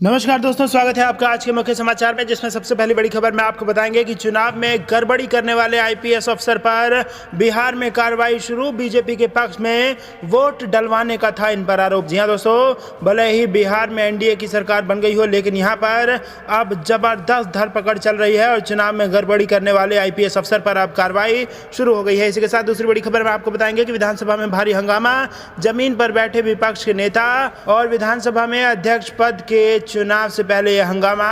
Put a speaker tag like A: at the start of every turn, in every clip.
A: नमस्कार दोस्तों, स्वागत है आपका आज के मुख्य समाचार में, जिसमें सबसे पहली बड़ी खबर में आपको बताएंगे कि चुनाव में गड़बड़ी करने वाले आईपीएस अफसर पर बिहार में कार्रवाई शुरू। बीजेपी के पक्ष में वोट डलवाने का था इन पर आरोप। जी हां दोस्तों, भले ही बिहार में एनडीए की सरकार बन गई हो, लेकिन यहां पर अब जबरदस्त धरपकड़ चल रही है और चुनाव में गड़बड़ी करने वाले आईपीएस अफसर पर अब कार्रवाई शुरू हो गई है। इसी के साथ दूसरी बड़ी खबर में आपको बताएंगे कि विधानसभा में भारी हंगामा, जमीन पर बैठे विपक्ष के नेता और विधानसभा में अध्यक्ष पद के चुनाव से पहले यह हंगामा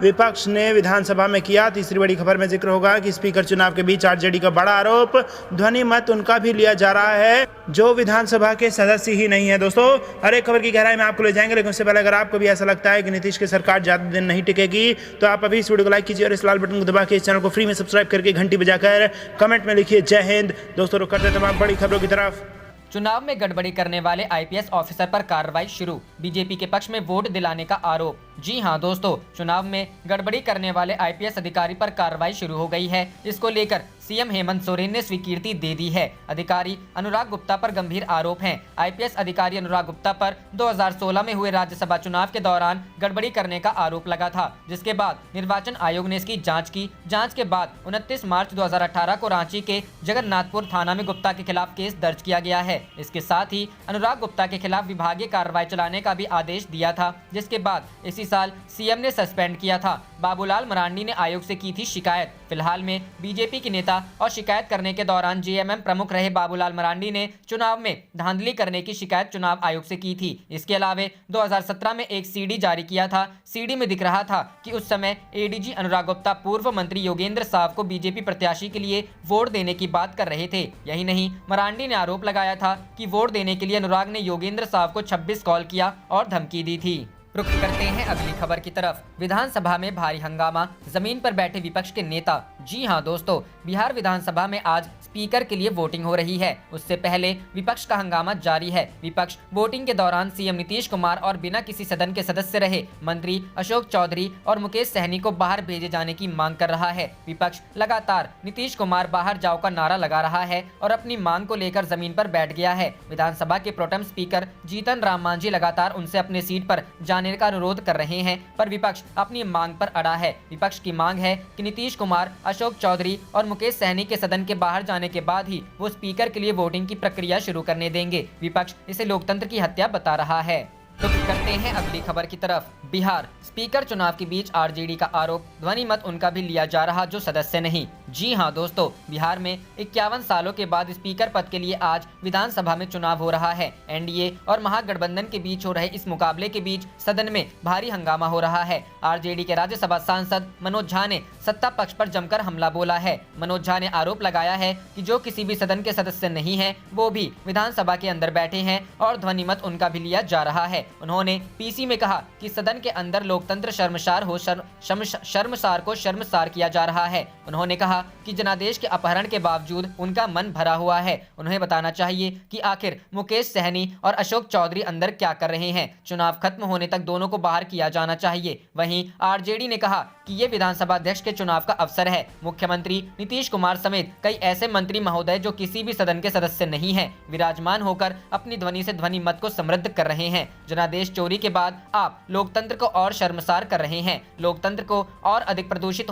A: विपक्ष ने विधानसभा में किया। तीसरी बड़ी खबर में जिक्र होगा कि स्पीकर चुनाव के बीच आरजेडी का बड़ा आरोप, ध्वनि मत उनका भी लिया जा रहा है जो विधानसभा के सदस्य ही नहीं है। दोस्तों, हर एक खबर की गहराई में आपको ले जाएंगे, लेकिन उससे पहले अगर आपको भी ऐसा लगता है कि नीतीश की सरकार ज्यादा दिन नहीं टिकेगी, तो आप अभी इस वीडियो को लाइक कीजिए और इस लाल बटन को दबा के इस चैनल को फ्री में सब्सक्राइब करके घंटी बजाकर कमेंट में लिखिए जय हिंद। दोस्तों, रुक करते तमाम बड़ी खबरों की तरफ।
B: चुनाव में गड़बड़ी करने वाले आईपीएस ऑफिसर पर कार्रवाई शुरू। बीजेपी के पक्ष में वोट दिलाने का आरोप। जी हां दोस्तों, चुनाव में गड़बड़ी करने वाले आईपीएस अधिकारी पर कार्रवाई शुरू हो गई है। इसको लेकर सीएम हेमंत सोरेन ने स्वीकृति दे दी है। अधिकारी अनुराग गुप्ता पर गंभीर आरोप हैं। आईपीएस अधिकारी अनुराग गुप्ता पर 2016 में हुए राज्यसभा चुनाव के दौरान गड़बड़ी करने का आरोप लगा था, जिसके बाद निर्वाचन आयोग ने इसकी जांच की। जांच के बाद 29 मार्च 2018 को रांची के जगन्नाथपुर थाना में गुप्ता के खिलाफ केस दर्ज किया गया है। इसके साथ ही अनुराग गुप्ता के खिलाफ विभागीय कार्रवाई चलाने का भी आदेश दिया था, जिसके बाद इसी साल सीएम ने सस्पेंड किया था। बाबूलाल मरांडी ने आयोग से की थी शिकायत। फिलहाल में बीजेपी के नेता और शिकायत करने के दौरान जेएमएम प्रमुख रहे बाबूलाल मरांडी ने चुनाव में धांधली करने की शिकायत चुनाव आयोग से की थी। इसके अलावा 2017 में एक सीडी जारी किया था। सीडी में दिख रहा था कि उस समय एडीजी अनुराग गुप्ता पूर्व मंत्री योगेंद्र साव को बीजेपी प्रत्याशी के लिए वोट देने की बात कर रहे थे। यही नहीं, मरांडी ने आरोप लगाया था कि वोट देने के लिए अनुराग ने योगेंद्र साव को 26 कॉल किया और धमकी दी थी। रुख करते हैं अगली खबर की तरफ। विधानसभा में भारी हंगामा, जमीन पर बैठे विपक्ष के नेता। जी हां दोस्तों, बिहार विधानसभा में आज स्पीकर के लिए वोटिंग हो रही है। उससे पहले विपक्ष का हंगामा जारी है। विपक्ष वोटिंग के दौरान सीएम नीतीश कुमार और बिना किसी सदन के सदस्य रहे मंत्री अशोक चौधरी और मुकेश सहनी को बाहर भेजे जाने की मांग कर रहा है। विपक्ष लगातार नीतीश कुमार बाहर जाओ का नारा लगा रहा है और अपनी मांग को लेकर जमीन पर बैठ गया है। विधानसभा के प्रोटेम स्पीकर जीतन राम मांझी लगातार उनसे अपने सीट पर जाने का अनुरोध कर रहे हैं, पर विपक्ष अपनी मांग पर अड़ा है। विपक्ष की मांग है कि नीतीश कुमार, अशोक चौधरी और मुकेश सहनी के सदन के बाहर जाने के बाद ही वो स्पीकर के लिए वोटिंग की प्रक्रिया शुरू करने देंगे। विपक्ष इसे लोकतंत्र की हत्या बता रहा है। तो करते हैं अगली खबर की तरफ। बिहार स्पीकर चुनाव के बीच आरजेडी का आरोप, ध्वनि मत उनका भी लिया जा रहा जो सदस्य नहीं। जी हां दोस्तों, बिहार में 51 सालों के बाद स्पीकर पद के लिए आज विधानसभा में चुनाव हो रहा है। एनडीए और महागठबंधन के बीच हो रहे इस मुकाबले के बीच सदन में भारी हंगामा हो रहा है। आरजेडी के राज्यसभा सांसद मनोज झा ने सत्ता पक्ष पर जमकर हमला बोला है। मनोज झा ने आरोप लगाया है कि जो किसी भी सदन के सदस्य नहीं है वो भी विधानसभा के अंदर बैठे हैं और ध्वनि मत उनका भी लिया जा रहा है। उन्होंने पीसी में कहा कि सदन के अंदर लोकतंत्र शर्मसार हो, शर्मसार को शर्मसार किया जा रहा है। उन्होंने कहा कि जनादेश के अपहरण के बावजूद उनका मन भरा हुआ है। उन्हें बताना चाहिए कि आखिर मुकेश सहनी और अशोक चौधरी अंदर क्या कर रहे हैं। चुनाव खत्म होने तक दोनों को बाहर किया जाना चाहिए। वहीं आरजेडी ने कहा कि ये विधानसभा अध्यक्ष के चुनाव का अवसर है। मुख्यमंत्री नीतीश कुमार समेत कई ऐसे मंत्री महोदय जो किसी भी सदन के सदस्य नहीं है, विराजमान होकर अपनी ध्वनि से ध्वनि मत को समृद्ध कर रहे हैं। जनादेश चोरी के बाद आप लोकतंत्र को और शर्मसार कर रहे हैं। लोकतंत्र को और अधिक प्रदूषित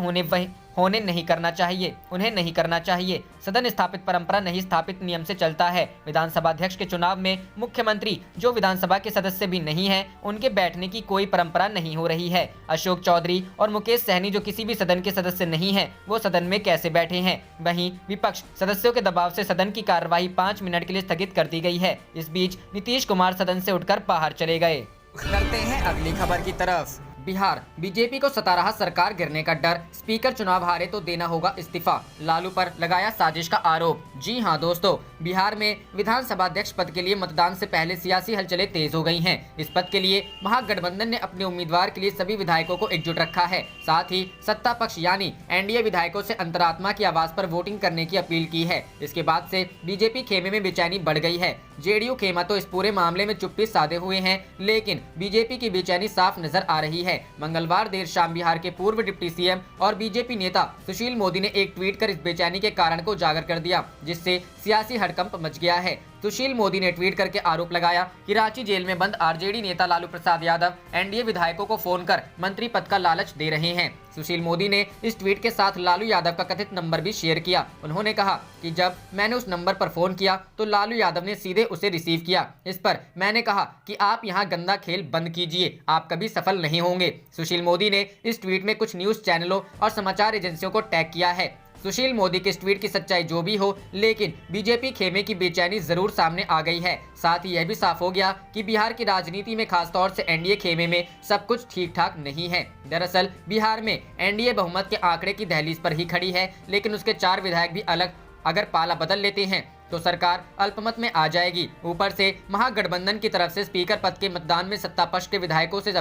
B: होने नहीं करना चाहिए, उन्हें नहीं करना चाहिए। सदन स्थापित परंपरा नहीं, स्थापित नियम से चलता है। विधानसभा अध्यक्ष के चुनाव में मुख्यमंत्री जो विधानसभा के सदस्य भी नहीं है, उनके बैठने की कोई परंपरा नहीं हो रही है। अशोक चौधरी और मुकेश सहनी जो किसी भी सदन के सदस्य नहीं है, वो सदन में कैसे बैठे हैं। वहीं विपक्ष सदस्यों के दबाव से सदन की कार्यवाही 5 मिनट के लिए स्थगित कर दी गई है। इस बीच नीतीश कुमार सदन से उठकर बाहर चले गए। करते हैं अगली खबर की तरफ। बिहार बीजेपी को सता रहा सरकार गिरने का डर, स्पीकर चुनाव हारे तो देना होगा इस्तीफा, लालू पर लगाया साजिश का आरोप। जी हां दोस्तों, बिहार में विधानसभा अध्यक्ष पद के लिए मतदान से पहले सियासी हलचलें तेज हो गई हैं। इस पद के लिए महागठबंधन ने अपने उम्मीदवार के लिए सभी विधायकों को एकजुट रखा है। साथ ही सत्ता पक्ष यानी एनडीए विधायकों से अंतरात्मा की आवाज पर वोटिंग करने की अपील की है। इसके बाद से बीजेपी खेमे में बेचैनी बढ़ गई है। जेडीयू खेमा तो इस पूरे मामले में चुप्पी साधे हुए हैं, लेकिन बीजेपी की बेचैनी साफ नजर आ रही है। मंगलवार देर शाम बिहार के पूर्व डिप्टी सीएम और बीजेपी नेता सुशील मोदी ने एक ट्वीट कर इस बेचैनी के कारण को उजागर कर दिया, जिससे सियासी हड़कंप मच गया है। सुशील मोदी ने ट्वीट करके आरोप लगाया कि रांची जेल में बंद आरजेडी नेता लालू प्रसाद यादव एनडीए विधायकों को फोन कर मंत्री पद का लालच दे रहे हैं। सुशील मोदी ने इस ट्वीट के साथ लालू यादव का कथित नंबर भी शेयर किया। उन्होंने कहा कि जब मैंने उस नंबर पर फोन किया तो लालू यादव ने सीधे उसे रिसीव किया। इस पर मैंने कहा कि आप यहाँ गंदा खेल बंद कीजिए, आप कभी सफल नहीं होंगे। सुशील मोदी ने इस ट्वीट में कुछ न्यूज चैनलों और समाचार एजेंसियों को टैग किया है। सुशील मोदी के इस ट्वीट की सच्चाई जो भी हो, लेकिन बीजेपी खेमे की बेचैनी जरूर सामने आ गई है। साथ ही यह भी साफ हो गया कि बिहार की राजनीति में खासतौर से एनडीए खेमे में सब कुछ ठीक ठाक नहीं है। दरअसल बिहार में एनडीए बहुमत के आंकड़े की दहलीज पर ही खड़ी है, लेकिन उसके 4 विधायक भी अगर पाला बदल लेते हैं तो सरकार अल्पमत में आ जाएगी। ऊपर से महागठबंधन की तरफ से स्पीकर पद के मतदान में सत्ता पक्ष के विधायकों से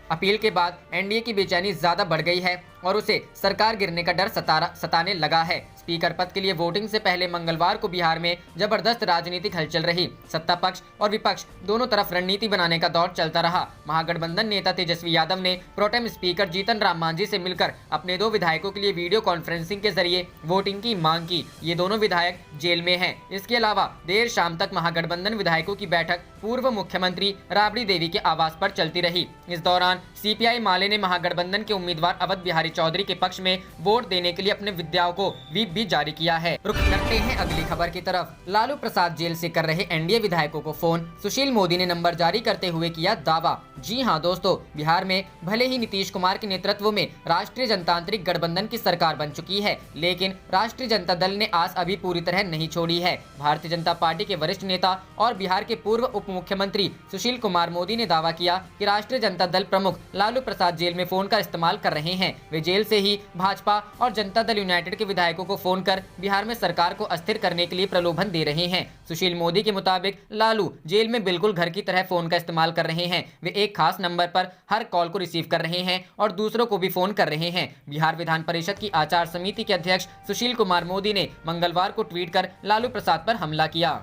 B: अपील के बाद एनडीए की बेचैनी ज्यादा बढ़ गई है और उसे सरकार गिरने का डर सताने लगा है। स्पीकर पद के लिए वोटिंग से पहले मंगलवार को बिहार में जबरदस्त राजनीतिक हलचल रही। सत्ता पक्ष और विपक्ष दोनों तरफ रणनीति बनाने का दौर चलता रहा। महागठबंधन नेता तेजस्वी यादव ने प्रोटेम स्पीकर जीतन राम मांझी से मिलकर अपने 2 विधायकों के लिए वीडियो कॉन्फ्रेंसिंग के जरिए वोटिंग की मांग की। ये दोनों विधायक जेल में हैं। इसके अलावा देर शाम तक महागठबंधन विधायकों की बैठक पूर्व मुख्यमंत्री राबड़ी देवी के आवास पर चलती रही। इस दौरान सीपीआई माले ने महागठबंधन के उम्मीदवार अवध बिहारी चौधरी के पक्ष में वोट देने के लिए अपने विद्याओं को व्हीप भी जारी किया है। रुक करते हैं अगली खबर की तरफ। लालू प्रसाद जेल से कर रहे एनडीए विधायकों को फोन, सुशील मोदी ने नंबर जारी करते हुए किया दावा। जी हां दोस्तों, बिहार में भले ही नीतीश कुमार के नेतृत्व में राष्ट्रीय जनतांत्रिक गठबंधन की सरकार बन चुकी है, लेकिन राष्ट्रीय जनता दल ने आस अभी पूरी तरह नहीं छोड़ी है। भारतीय जनता पार्टी के वरिष्ठ नेता और बिहार के पूर्व उप मुख्यमंत्री सुशील कुमार मोदी ने दावा किया कि राष्ट्रीय जनता दल प्रमुख लालू प्रसाद जेल में फोन का इस्तेमाल कर रहे हैं। वे जेल से ही भाजपा और जनता दल यूनाइटेड के विधायकों को फोन कर बिहार में सरकार को अस्थिर करने के लिए प्रलोभन दे रहे हैं। सुशील मोदी के मुताबिक लालू जेल में बिल्कुल घर की तरह फोन का इस्तेमाल कर रहे हैं। वे एक खास नंबर पर हर कॉल को रिसीव कर रहे हैं और दूसरों को भी फोन कर रहे हैं। बिहार विधान परिषद की आचार समिति के अध्यक्ष सुशील कुमार मोदी ने मंगलवार को ट्वीट कर लालू प्रसाद पर हमला किया।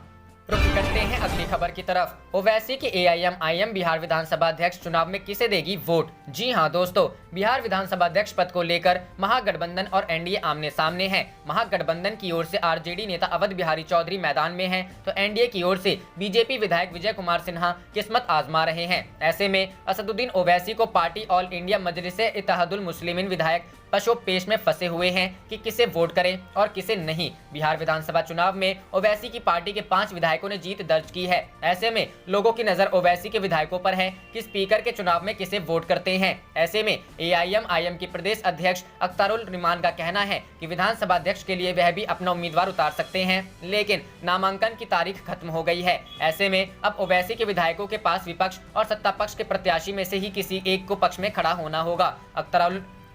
B: रुक करते हैं अगली खबर की तरफ। ओवैसी की एआईएम बिहार विधानसभा अध्यक्ष चुनाव में किसे देगी वोट? जी हां दोस्तों, बिहार विधानसभा अध्यक्ष पद को लेकर महागठबंधन और एनडीए आमने सामने है। महागठबंधन की ओर से आरजेडी नेता अवध बिहारी चौधरी मैदान में हैं, तो एनडीए की ओर से बीजेपी विधायक विजय कुमार सिन्हा किस्मत आजमा रहे हैं। ऐसे में असदुद्दीन ओवैसी को पार्टी ऑल इंडिया मजलिस-ए-इत्तेहादुल मुस्लिमीन विधायक पशोपेश में फंसे हुए हैं कि किसे वोट करें और किसे नहीं। बिहार विधानसभा चुनाव में ओवैसी की पार्टी के 5 विधायकों ने जीत दर्ज की है। ऐसे में लोगों की नजर ओवैसी के विधायकों पर है कि स्पीकर के चुनाव में किसे वोट करते हैं। ऐसे में एआईएम के प्रदेश अध्यक्ष अख्तारुल रिमान का कहना है कि विधानसभा अध्यक्ष के लिए वह भी अपना उम्मीदवार उतार सकते हैं, लेकिन नामांकन की तारीख खत्म हो गई है। ऐसे में अब ओवैसी के विधायकों के पास विपक्ष और सत्ता पक्ष के प्रत्याशी में से ही किसी एक को पक्ष में खड़ा होना होगा।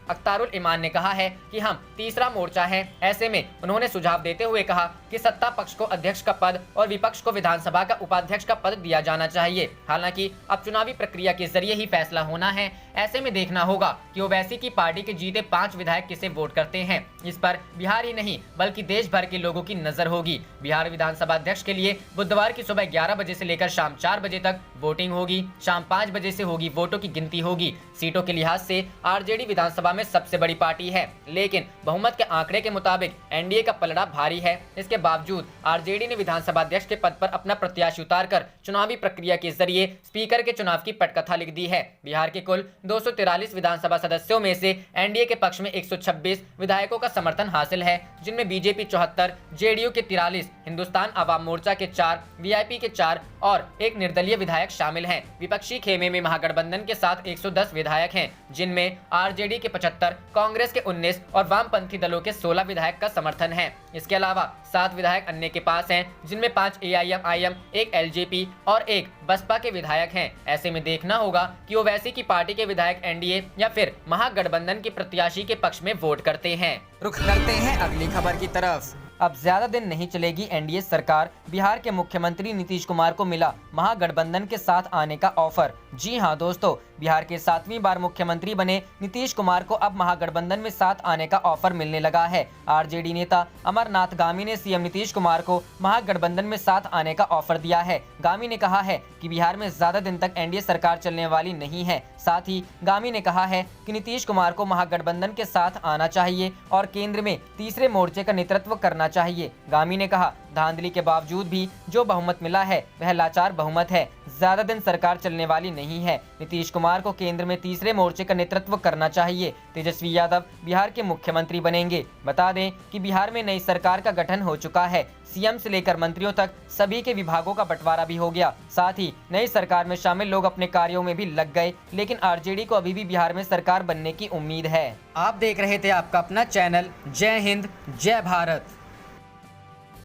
B: अख्तारुल इमान ने कहा है कि हम तीसरा मोर्चा है। ऐसे में उन्होंने सुझाव देते हुए कहा कि सत्ता पक्ष को अध्यक्ष का पद और विपक्ष को विधानसभा का उपाध्यक्ष का पद दिया जाना चाहिए। हालांकि अब चुनावी प्रक्रिया के जरिए ही फैसला होना है। ऐसे में देखना होगा कि ओवैसी की पार्टी के जीते 5 विधायक किसे वोट करते हैं। इस पर बिहार ही नहीं बल्कि देश भर के लोगों की नजर होगी। बिहार विधानसभा अध्यक्ष के लिए बुधवार की सुबह 11 बजे से लेकर शाम 4 बजे तक वोटिंग होगी। शाम 5 बजे से होगी वोटों की गिनती होगी। सीटों के लिहाज से आरजेडी विधानसभा में सबसे बड़ी पार्टी है, लेकिन बहुमत के आंकड़े के मुताबिक एनडीए का पलड़ा भारी है। इसके बावजूद आरजेडी ने विधानसभा अध्यक्ष के पद पर अपना प्रत्याशी उतारकर चुनावी प्रक्रिया के जरिए स्पीकर के चुनाव की पटकथा लिख दी है। बिहार के कुल 243 विधानसभा सदस्यों में से एनडीए के पक्ष में 126 विधायकों का समर्थन हासिल है, जिनमें बीजेपी 74, जेडीयू के 43, हिंदुस्तान आवाम मोर्चा के 4, वीआईपी के 4 और एक निर्दलीय विधायक शामिल हैं। विपक्षी खेमे में महागठबंधन के साथ 110 विधायक हैं, जिनमें आरजेडी के 75, कांग्रेस के 19 और वामपंथी दलों के 16 विधायक का समर्थन है। इसके अलावा 7 विधायक अन्य के पास हैं, जिनमें 5 एआईएम, एक एलजेपी और एक बसपा के विधायक हैं। ऐसे में देखना होगा कि ओवैसी की पार्टी के विधायक एनडीए या फिर महागठबंधन के प्रत्याशी के पक्ष में वोट करते हैं। रुख करते हैं अगली खबर की तरफ। अब ज्यादा दिन नहीं चलेगी एनडीए सरकार। बिहार के मुख्यमंत्री नीतीश कुमार को मिला महागठबंधन के साथ आने का ऑफर। जी हां दोस्तों, बिहार के 7वीं बार मुख्यमंत्री बने नीतीश कुमार को अब महागठबंधन में साथ आने का ऑफर मिलने लगा है। आरजेडी नेता अमरनाथ गामी ने सीएम नीतीश कुमार को महागठबंधन में साथ आने का ऑफर दिया है। गामी ने कहा है कि बिहार में ज्यादा दिन तक एनडीए सरकार चलने वाली नहीं है। साथ ही गामी ने कहा है कि नीतीश कुमार को महागठबंधन के साथ आना चाहिए और केंद्र में तीसरे मोर्चे का नेतृत्व करना करना चाहिए। गामी ने कहा, धांधली के बावजूद भी जो बहुमत मिला है वह लाचार बहुमत है, ज्यादा दिन सरकार चलने वाली नहीं है। नीतीश कुमार को केंद्र में तीसरे मोर्चे का नेतृत्व करना चाहिए। तेजस्वी यादव बिहार के मुख्यमंत्री बनेंगे। बता दें कि बिहार में नई सरकार का गठन हो चुका है। सीएम से लेकर मंत्रियों तक सभी के विभागों का बंटवारा भी हो गया। साथ ही नई सरकार में शामिल लोग अपने कार्यों में भी लग गए, लेकिन आरजेडी को अभी भी बिहार में सरकार बनने की उम्मीद है। आप देख रहे थे आपका अपना चैनल जय हिंद जय भारत।